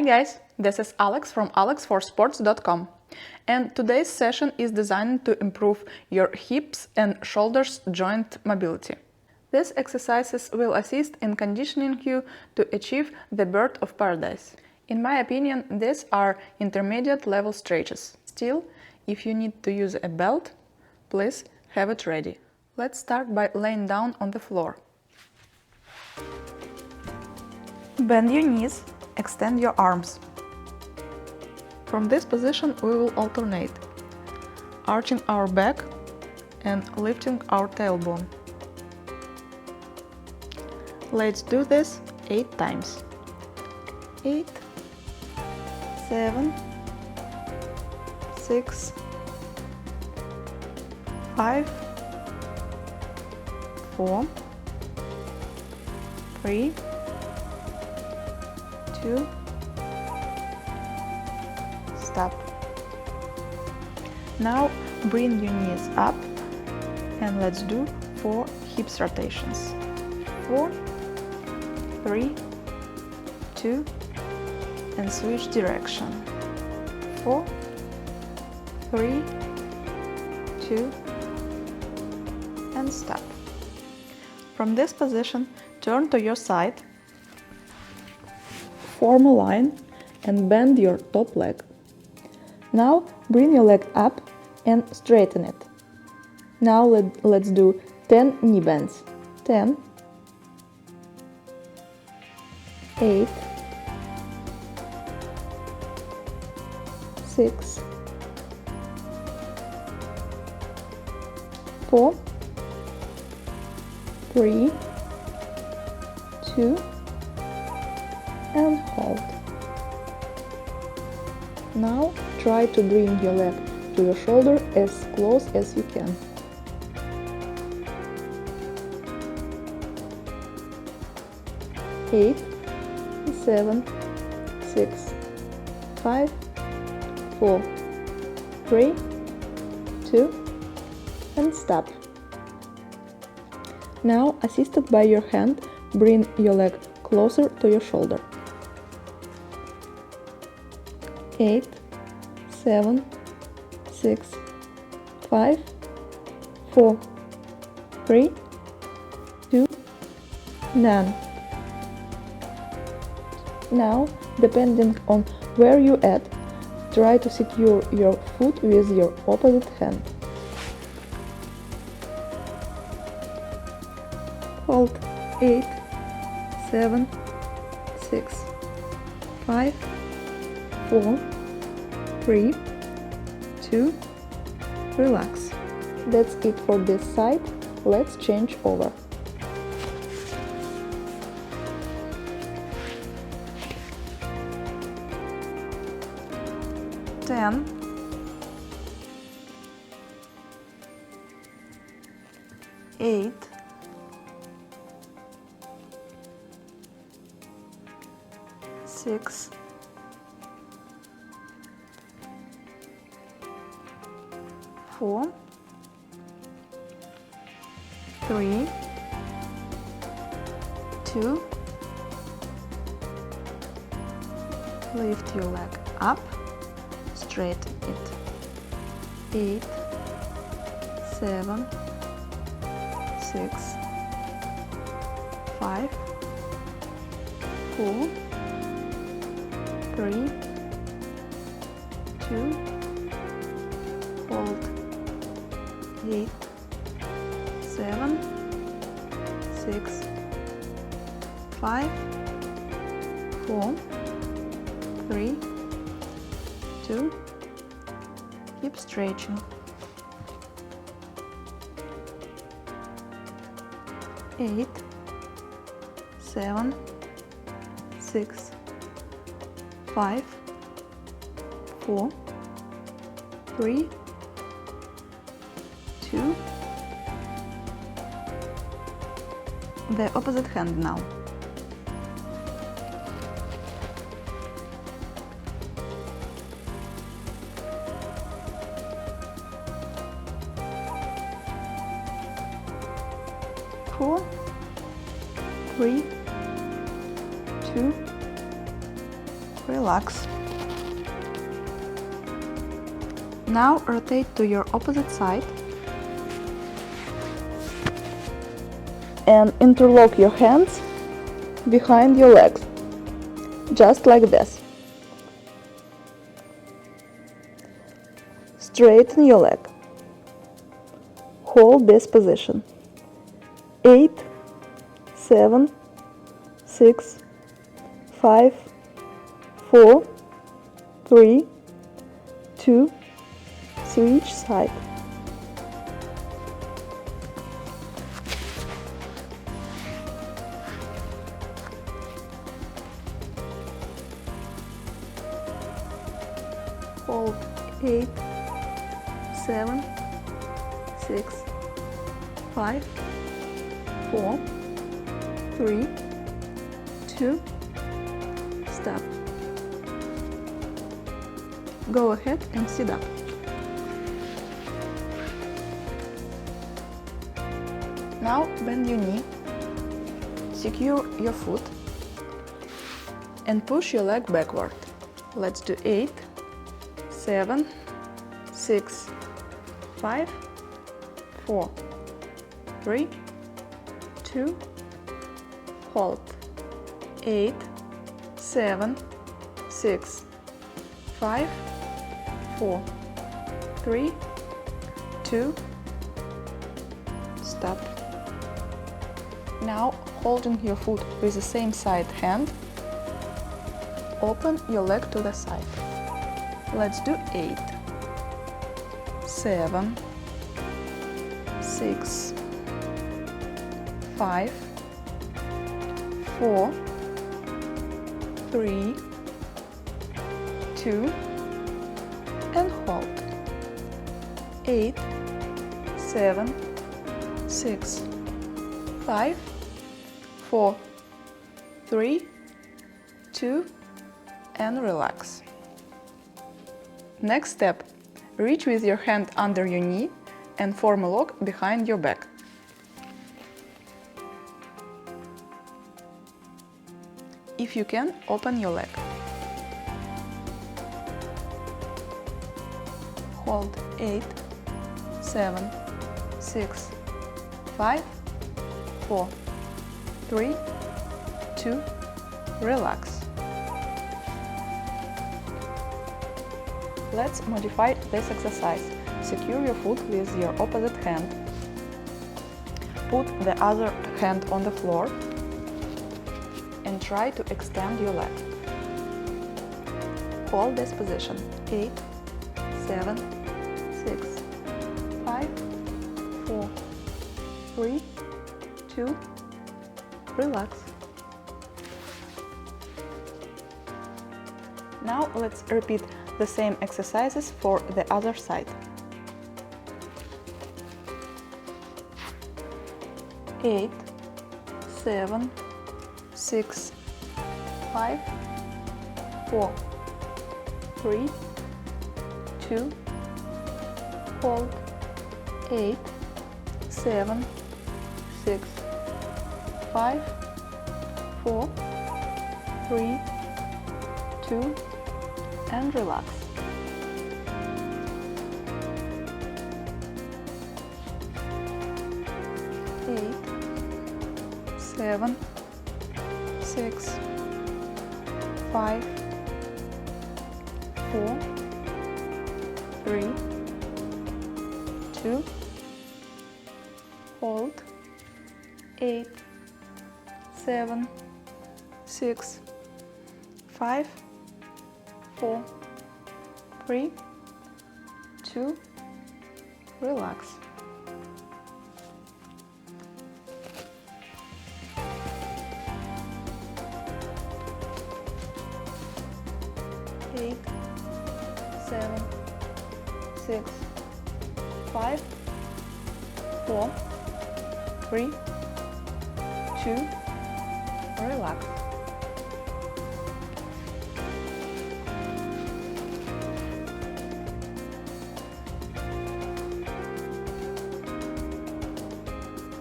guys, this is Alex from alexforsports.com, and today's session is designed to improve your hips and shoulders joint mobility. These exercises will assist in conditioning you to achieve the bird of paradise. In my opinion, these are intermediate level stretches. Still, if you need to use a belt, please have it ready. Let's start by laying down on the floor. Bend your knees, extend your arms. From this position we will alternate, arching our back and lifting our tailbone. Let's do this 8 times. 8, 7, 6, 5, 4, 3, 2, stop. Now bring your knees up and let's do 4 hips rotations. 4, 3, 2, and switch direction. 4, 3, 2, and stop. From this position, turn to your side, form a line and bend your top leg. Now bring your leg up and straighten it. Now let's do 10 knee bends. 10, 8, 6, 4, 3, 2, and hold. Now try to bring your leg to your shoulder as close as you can. Eight, 7, 6, 5, 4, 3, 2, and stop. Now, assisted by your hand, bring your leg closer to your shoulder. 8, 7, 6, 5, 4, 3, 2, none. Now, depending on where you at, try to secure your foot with your opposite hand. Hold 8, 7, 6, 5, 4, 3, 2, relax. That's it for this side. Let's change over. Ten, 8, 6, 4, 3, 2, lift your leg up, straighten it. 8, 7, 6, 5, 4, 3, 2, hold. 8, 7, 6, 5, 4, 3, 2, keep stretching. 8, 7, 6, 5, 4, 3, 2, the opposite hand now. Four, 3, 2, relax. Now rotate to your opposite side and interlock your hands behind your legs, just like this. Straighten your leg. Hold this position. 8, 7, 6, 5, 4, 3, 2, switch side. Hold 8, 7, 6, 5, 4, 3, 2, stop. Go ahead and sit up. Now bend your knee, secure your foot, and push your leg backward. Let's do 8, 7, 6, 5, 4, 3, 2, hold. 8, 7, 6, 5, 4, 3, 2, stop. Now, holding your foot with the same side hand, open your leg to the side. Let's do 8, 7, 6, 5, 4, 3, 2, and hold. 8, 7, 6, 5, 4, 3, 2, and relax. Next step, reach with your hand under your knee and form a lock behind your back. If you can, open your leg. Hold 8, 7, 6, 5, 4, 3, 2, relax. Let's modify this exercise. Secure your foot with your opposite hand. Put the other hand on the floor and try to extend your leg. Hold this position. 8, 7, 6, 5, 4, 3, 2, relax. Now let's repeat the same exercises for the other side. 8, 7, 6, 5, 4, 3, 2, hold. 8, 7, 6, 5, 4, 3, 2, and relax. 8, 7, 6, 5, 4, 3, 2, hold. 8, 7, 6, 5, 4, 3, 2, relax. 8, 7, 6, 5, 4, 3, 2, relax.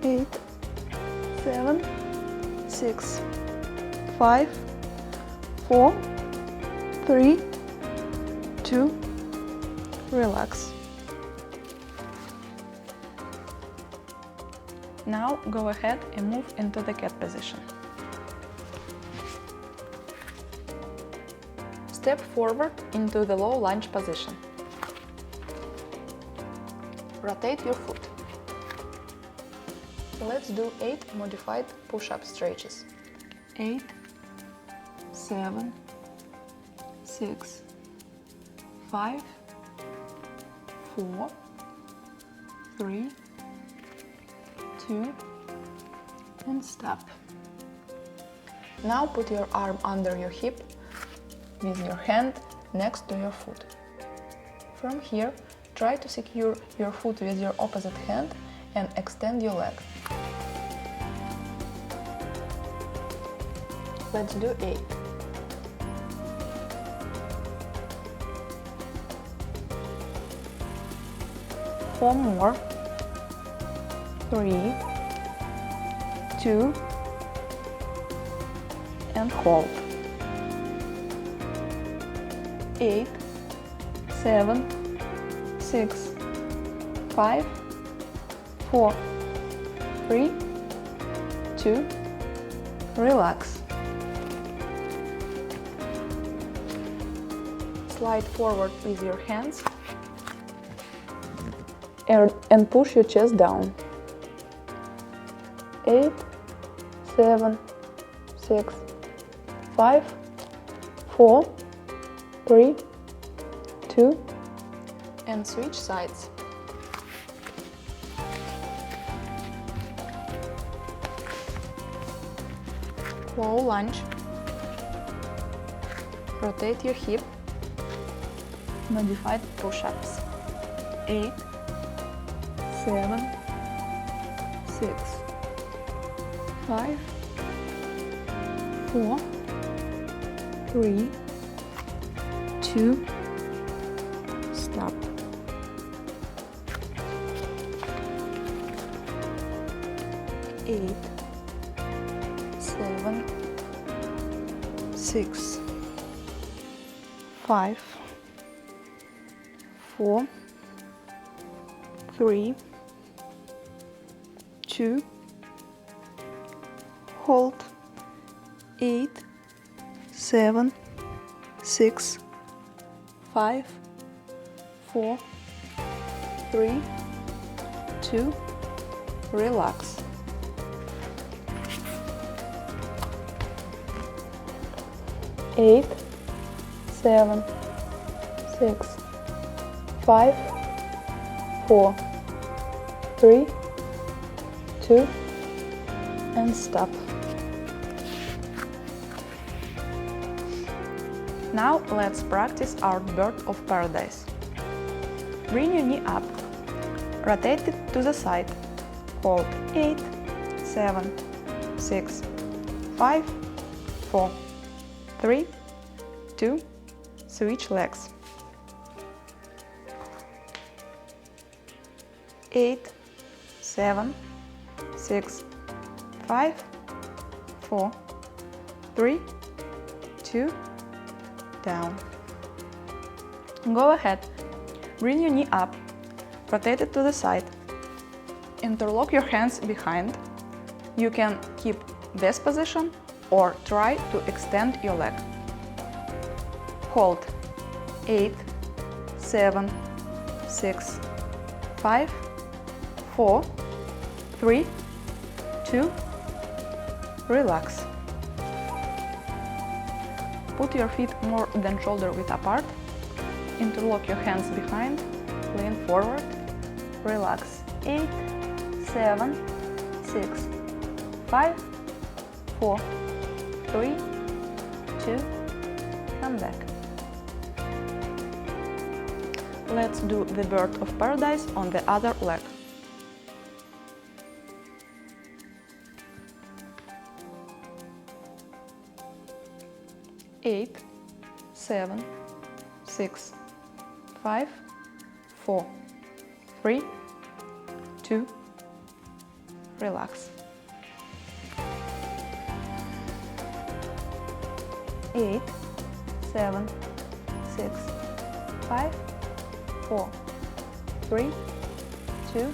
8, 7, 6, 5, 4, 3, 2, relax. Now go ahead and move into the cat position. Step forward into the low lunge position. Rotate your foot. Let's do 8 modified push-up stretches. 8, 7, 6, 5, 4, 3, 2, and stop. Now put your arm under your hip with your hand next to your foot. From here, try to secure your foot with your opposite hand and extend your leg. Let's do 8. Four more. 3, 2, and hold. 8, 7, 6, 5, 4, 3, 2, relax. Slide forward with your hands and push your chest down. 8, 7, 6, 5, 4, 3, 2, and switch sides. Low lunge. Rotate your hip. Modified push-ups. 8, 7, 6, 5, 4, 3, 2, stop. 8, 7, 6, 5, 4, 3, 2, hold. 8, 7, 6, 5, 4, 3, 2, relax. 8, 7, 6, 5, 4, 3, 2, and stop. Now let's practice our bird of paradise. Bring your knee up, rotate it to the side, hold 8, 7, 6, 5, 4, 3, 2, switch legs. 8, 7, 6, 5, 4, 3, 2, down. Go ahead, bring your knee up, rotate it to the side, interlock your hands behind. You can keep this position or try to extend your leg. Hold 8, 7, 6, 5, 4, 3, 2, relax. Put your feet more than shoulder width apart, interlock your hands behind, lean forward, relax. 8, 7, 6, 5, 4, 3, 2, come back. Let's do the bird of paradise on the other leg. 8, 7, 6, 5, 4, 3, 2, relax. 8, 7, 6, 5, 4, 3, 2,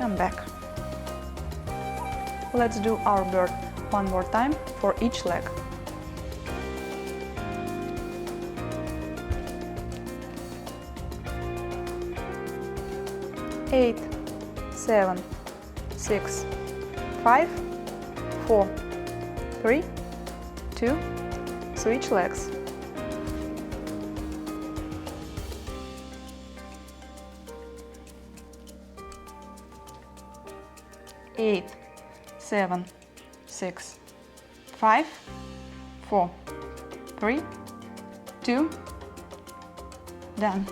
and back. Let's do our bird one more time for each leg. 8, 7, 6, 5, 4, 3, 2, switch legs. 8, 7, 6, 5, 4, 3, 2, done.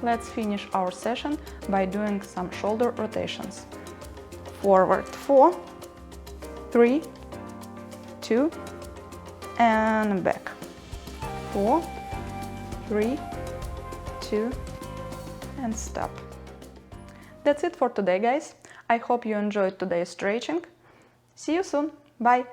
Let's finish our session by doing some shoulder rotations. Forward 4, 3, 2, and back. 4, 3, 2, and stop. That's it for today, guys. I hope you enjoyed today's stretching. See you soon. Bye!